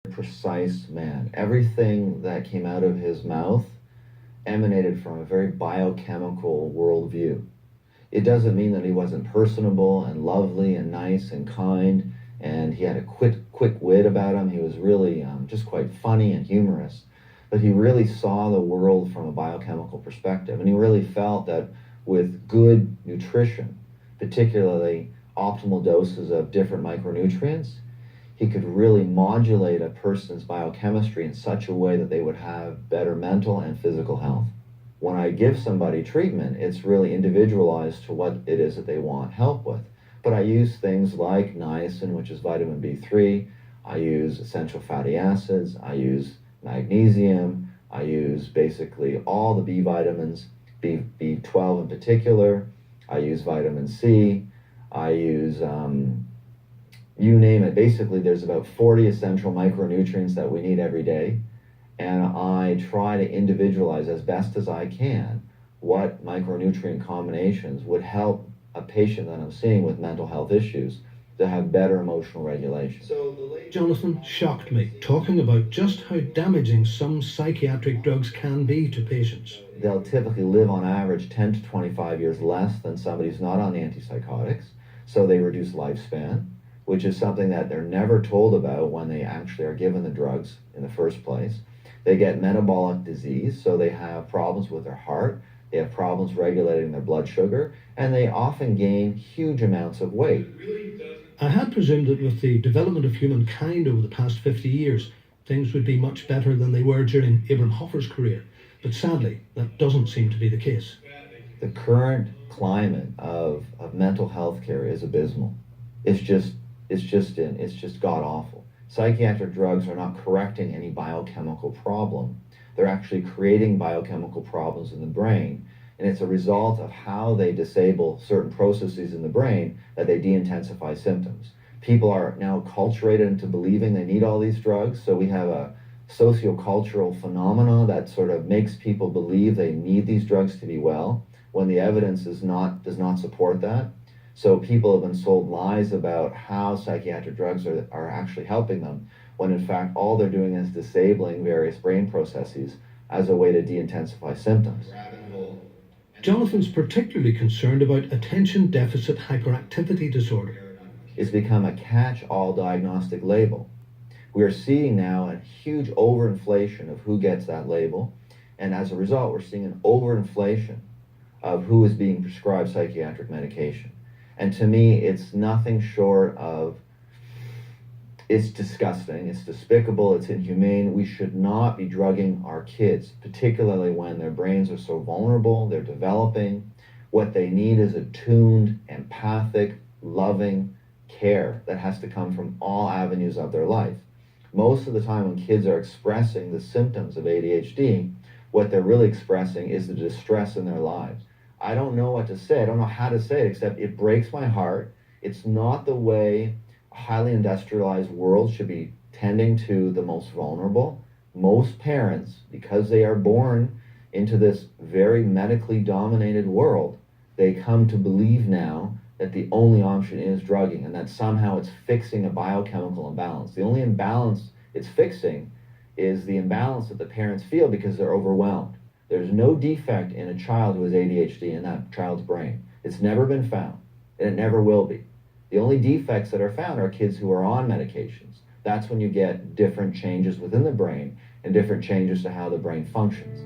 Precise man. Everything that came out of his mouth emanated from a very biochemical worldview. It doesn't mean that he wasn't personable and lovely and nice and kind, and he had a quick wit about him. He was really just quite funny and humorous. But he really saw the world from a biochemical perspective, and he really felt that with good nutrition, particularly optimal doses of different micronutrients, he could really modulate a person's biochemistry in such a way that they would have better mental and physical health. When I give somebody treatment, it's really individualized to what it is that they want help with. But I use things like niacin, which is vitamin B3. I use essential fatty acids. I use magnesium. I use basically all the B vitamins, B12 in particular. I use vitamin C. I use you name it. Basically, there's about 40 essential micronutrients that we need every day. And I try to individualize as best as I can what micronutrient combinations would help a patient that I'm seeing with mental health issues to have better emotional regulation. Jonathan shocked me, talking about just how damaging some psychiatric drugs can be to patients. They'll typically live on average 10 to 25 years less than somebody who's not on the antipsychotics, so they reduce lifespan, which is something that they're never told about when they actually are given the drugs in the first place. They get metabolic disease, so they have problems with their heart, they have problems regulating their blood sugar, and they often gain huge amounts of weight. I had presumed that with the development of humankind over the past 50 years, things would be much better than they were during Abraham Hoffer's career. But sadly, that doesn't seem to be the case. The current climate of mental health care is abysmal. It's just god awful. Psychiatric drugs are not correcting any biochemical problem. They're actually creating biochemical problems in the brain, and it's a result of how they disable certain processes in the brain that they de-intensify symptoms. People are now acculturated into believing they need all these drugs, so we have a sociocultural phenomena that sort of makes people believe they need these drugs to be well, when the evidence does not support that. So people have been sold lies about how psychiatric drugs are actually helping them, when in fact all they're doing is disabling various brain processes as a way to de-intensify symptoms. Jonathan's particularly concerned about attention deficit hyperactivity disorder. It's become a catch-all diagnostic label. We are seeing now a huge overinflation of who gets that label, and as a result we're seeing an overinflation of who is being prescribed psychiatric medication. And to me, it's nothing short of, it's disgusting, it's despicable, it's inhumane. We should not be drugging our kids, particularly when their brains are so vulnerable, they're developing. What they need is attuned, empathic, loving care that has to come from all avenues of their life. Most of the time when kids are expressing the symptoms of ADHD, what they're really expressing is the distress in their lives. I don't know what to say. I don't know how to say it, except it breaks my heart. It's not the way a highly industrialized world should be tending to the most vulnerable. Most parents, because they are born into this very medically dominated world, they come to believe now that the only option is drugging, and that somehow it's fixing a biochemical imbalance. The only imbalance it's fixing is the imbalance that the parents feel because they're overwhelmed. There's no defect in a child who has ADHD in that child's brain. It's never been found, and it never will be. The only defects that are found are kids who are on medications. That's when you get different changes within the brain and different changes to how the brain functions.